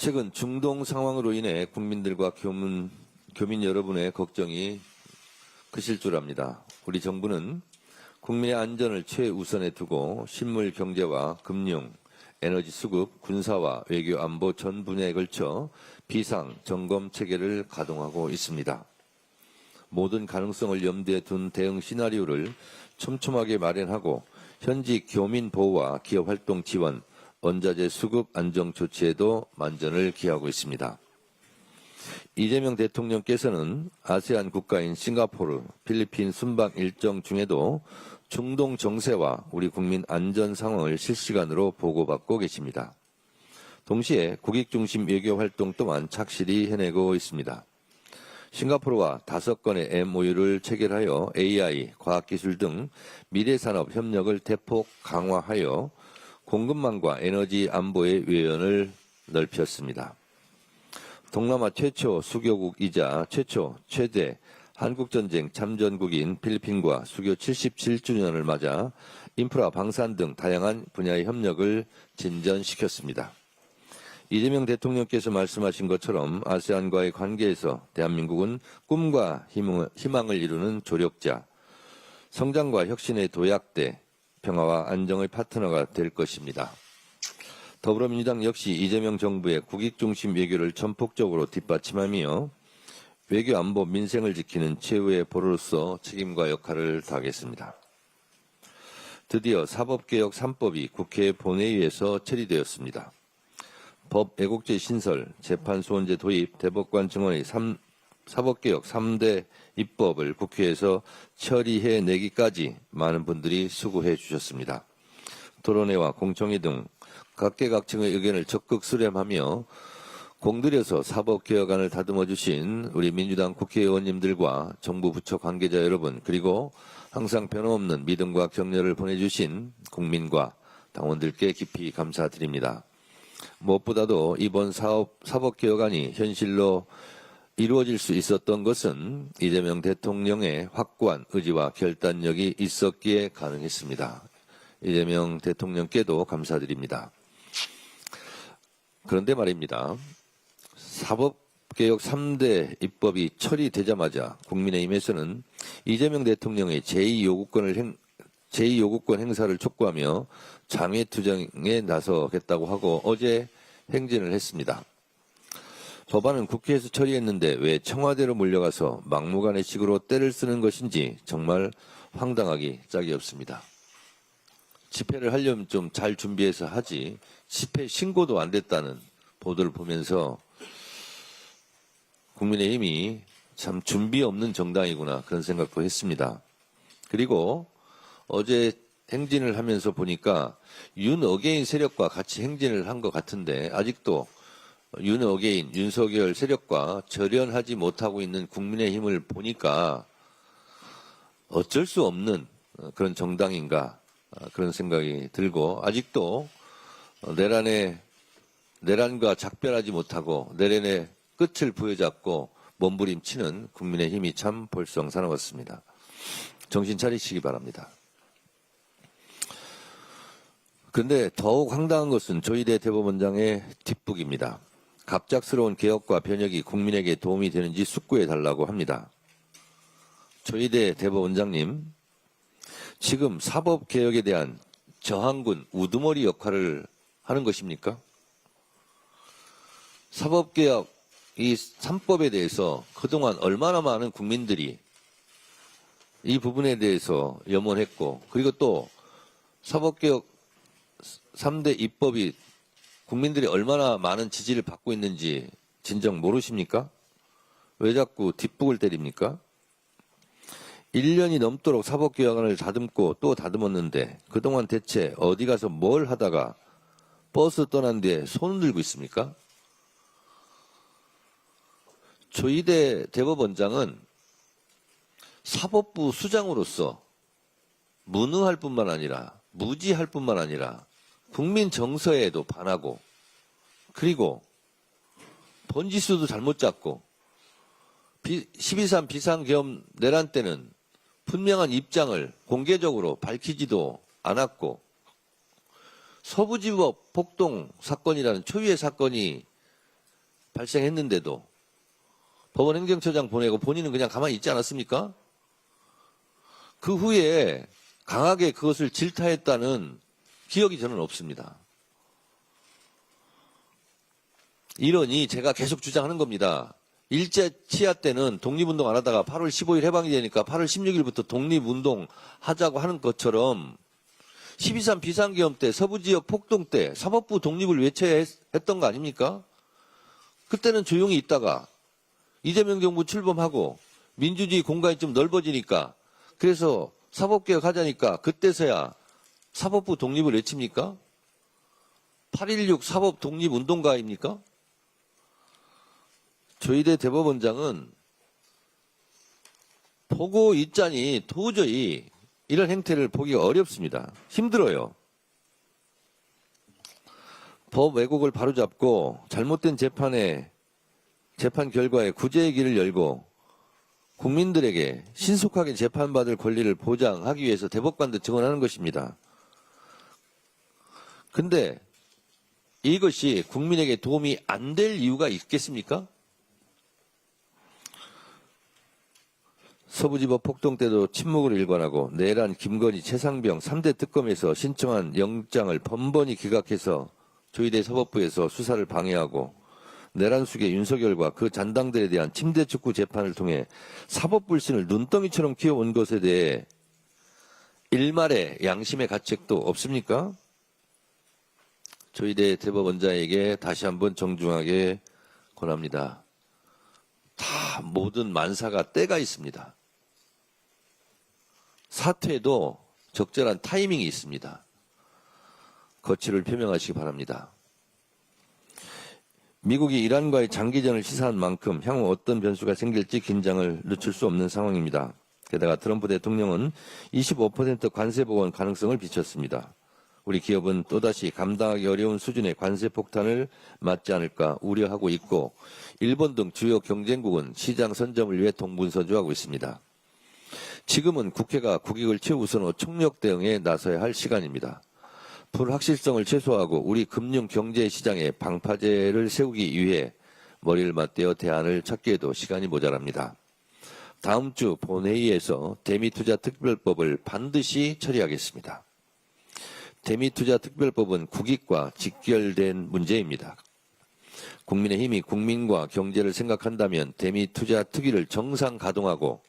최근 중동 상황으로 인해 국민들과 교민 여러분의 걱정이 크실 줄 압니다. 우리 정부는 국민의 안전을 최우선에 두고 식물 경제와 금융, 에너지 수급, 군사와 외교 안보 전 분야에 걸쳐 비상 점검 체계를 가동하고 있습니다. 모든 가능성을 염두에 둔 대응 시나리오를 촘촘하게 마련하고 현지 교민 보호와 기업 활동 지원, 원자재 수급 안정 조치에도 만전을 기하고 있습니다. 이재명 대통령께서는 아세안 국가인 싱가포르, 필리핀 순방 일정 중에도 중동 정세와 우리 국민 안전 상황을 실시간으로 보고받고 계십니다. 동시에 국익 중심 외교 활동 또한 착실히 해내고 있습니다. 싱가포르와 5건의 MOU를 체결하여 AI, 과학기술 등 미래산업 협력을 대폭 강화하여 공급망과 에너지 안보의 외연을 넓혔습니다. 동남아 최초 수교국이자 최대 한국전쟁 참전국인 필리핀과 수교 77주년을 맞아 인프라, 방산 등 다양한 분야의 협력을 진전시켰습니다. 이재명 대통령께서 말씀하신 것처럼 아세안과의 관계에서 대한민국은 꿈과 희망을 이루는 조력자, 성장과 혁신의 도약대, 평화와 안정의 파트너가 될 것입니다. 더불어민주당 역시 이재명 정부의 국익중심 외교를 전폭적으로 뒷받침하며 외교 안보 민생을 지키는 최후의 보루로서 책임과 역할을 다하겠습니다. 드디어 사법개혁 3법이 국회 본회의에서 처리되었습니다. 법 애국제 신설, 재판소원제 도입, 대법관 증원의 사법개혁 3대 입법을 국회에서 처리해내기까지 많은 분들이 수고해 주셨습니다. 토론회와 공청회 등 각계각층의 의견을 적극 수렴하며 공들여서 사법개혁안을 다듬어 주신 우리 민주당 국회의원님들과 정부 부처 관계자 여러분, 그리고 항상 변함없는 믿음과 격려를 보내주신 국민과 당원들께 깊이 감사드립니다. 무엇보다도 이번 사법개혁안이 현실로 이루어질 수 있었던 것은 이재명 대통령의 확고한 의지와 결단력이 있었기에 가능했습니다. 이재명 대통령께도 감사드립니다. 그런데 말입니다. 사법개혁 3대 입법이 처리되자마자 국민의힘에서는 이재명 대통령의 제2요구권 행사를 촉구하며 장외투쟁에 나서겠다고 하고 어제 행진을 했습니다. 법안은 국회에서 처리했는데 왜 청와대로 몰려가서 막무가내식으로 때를 쓰는 것인지 정말 황당하기 짝이 없습니다. 집회를 하려면 좀 잘 준비해서 하지, 집회 신고도 안 됐다는 보도를 보면서 국민의힘이 참 준비 없는 정당이구나 그런 생각도 했습니다. 그리고 어제 행진을 하면서 보니까 윤어게인 세력과 같이 행진을 한 것 같은데 아직도 윤어게인, 윤석열 세력과 절연하지 못하고 있는 국민의힘을 보니까 어쩔 수 없는 그런 정당인가 그런 생각이 들고, 아직도 내란과 작별하지 못하고 내란의 끝을 부여잡고 몸부림치는 국민의힘이 참 볼썽사나웠습니다. 정신 차리시기 바랍니다. 그런데 더욱 황당한 것은 조희대 대법원장의 뒷북입니다. 갑작스러운 개혁과 변혁이 국민에게 도움이 되는지 숙고해달라고 합니다. 조희대 대법원장님, 지금 사법개혁에 대한 저항군, 우두머리 역할을 하는 것입니까? 사법개혁 이 3법에 대해서 그동안 얼마나 많은 국민들이 이 부분에 대해서 염원했고, 그리고 또 사법개혁 3대 입법이 국민들이 얼마나 많은 지지를 받고 있는지 진정 모르십니까? 왜 자꾸 뒷북을 때립니까? 1년이 넘도록 사법개혁안을 다듬고 또 다듬었는데 그동안 대체 어디 가서 뭘 하다가 버스 떠난 뒤에 손을 들고 있습니까? 조희대 대법원장은 사법부 수장으로서 무능할 뿐만 아니라 무지할 뿐만 아니라 국민 정서에도 반하고, 그리고 번지수도 잘못 잡고 12.3 비상계엄 내란 때는 분명한 입장을 공개적으로 밝히지도 않았고, 서부지법 폭동 사건이라는 초유의 사건이 발생했는데도 법원 행정처장 보내고 본인은 그냥 가만히 있지 않았습니까? 그 후에 강하게 그것을 질타했다는 기억이 저는 없습니다. 이러니 제가 계속 주장하는 겁니다. 일제 치하 때는 독립운동 안 하다가 8월 15일 해방이 되니까 8월 16일부터 독립운동 하자고 하는 것처럼 12.3 비상계엄 때 서부지역 폭동 때 사법부 독립을 외쳐야 했던 거 아닙니까? 그때는 조용히 있다가 이재명 정부 출범하고 민주주의 공간이 좀 넓어지니까 그래서 사법개혁 하자니까 그때서야 사법부 독립을 외칩니까? 8.16 사법 독립운동가입니까? 조희대 대법원장은 보고 있자니 도저히 이런 행태를 보기가 어렵습니다. 힘들어요. 법 왜곡을 바로잡고 잘못된 재판 결과에 구제의 길을 열고 국민들에게 신속하게 재판받을 권리를 보장하기 위해서 대법관도 증언하는 것입니다. 근데 이것이 국민에게 도움이 안 될 이유가 있겠습니까? 서부지법 폭동 때도 침묵을 일관하고 내란, 김건희, 최상병 3대 특검에서 신청한 영장을 번번이 기각해서 조희대 사법부에서 수사를 방해하고 내란 수계 윤석열과 그 잔당들에 대한 침대 축구 재판을 통해 사법 불신을 눈덩이처럼 키워온 것에 대해 일말의 양심의 가책도 없습니까? 조희대 대법원장에게 다시 한번 정중하게 권합니다. 다 모든 만사가 때가 있습니다. 사퇴도 적절한 타이밍이 있습니다. 거취를 표명하시기 바랍니다. 미국이 이란과의 장기전을 시사한 만큼 향후 어떤 변수가 생길지 긴장을 늦출 수 없는 상황입니다. 게다가 트럼프 대통령은 25% 관세 복원 가능성을 비췄습니다. 우리 기업은 또다시 감당하기 어려운 수준의 관세 폭탄을 맞지 않을까 우려하고 있고 일본 등 주요 경쟁국은 시장 선점을 위해 동분서주하고 있습니다. 지금은 국회가 국익을 최우선으로 총력 대응에 나서야 할 시간입니다. 불확실성을 최소화하고 우리 금융 경제 시장에 방파제를 세우기 위해 머리를 맞대어 대안을 찾기에도 시간이 모자랍니다. 다음 주 본회의에서 대미투자특별법을 반드시 처리하겠습니다. 대미투자특별법은 국익과 직결된 문제입니다. 국민의힘이 국민과 경제를 생각한다면 대미투자특위를 정상 가동하고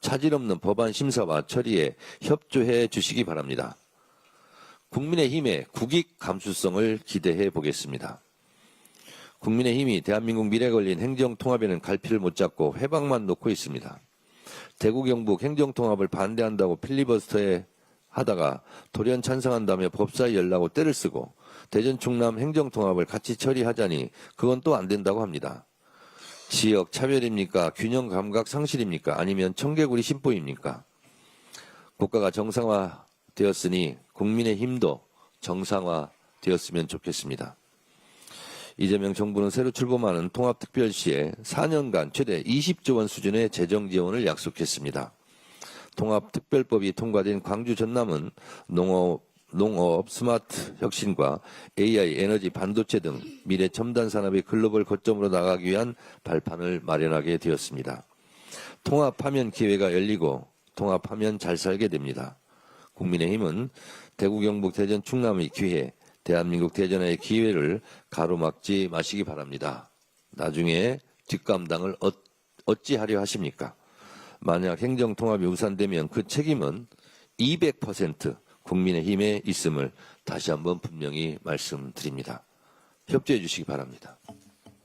차질 없는 법안 심사와 처리에 협조해 주시기 바랍니다. 국민의힘의 국익 감수성을 기대해 보겠습니다. 국민의힘이 대한민국 미래 걸린 행정통합에는 갈피를 못 잡고 회방만 놓고 있습니다. 대구 경북 행정통합을 반대한다고 필리버스터에 하다가 돌연 찬성한다며 법사위 열라고 때를 쓰고 대전 충남 행정통합을 같이 처리하자니 그건 또 안 된다고 합니다. 지역 차별입니까? 균형 감각 상실입니까? 아니면 청개구리 심보입니까? 국가가 정상화되었으니 국민의 힘도 정상화되었으면 좋겠습니다. 이재명 정부는 새로 출범하는 통합특별시에 4년간 최대 20조 원 수준의 재정 지원을 약속했습니다. 통합특별법이 통과된 광주 전남은 농업, 스마트 혁신과 AI, 에너지, 반도체 등 미래 첨단 산업의 글로벌 거점으로 나가기 위한 발판을 마련하게 되었습니다. 통합하면 기회가 열리고 통합하면 잘 살게 됩니다. 국민의힘은 대구, 경북, 대전, 충남의 기회, 대한민국 대전의 기회를 가로막지 마시기 바랍니다. 나중에 뒷감당을 어찌하려 하십니까? 만약 행정통합이 우산되면 그 책임은 200% 국민의힘에 있음을 다시 한번 분명히 말씀드립니다. 협조해 주시기 바랍니다.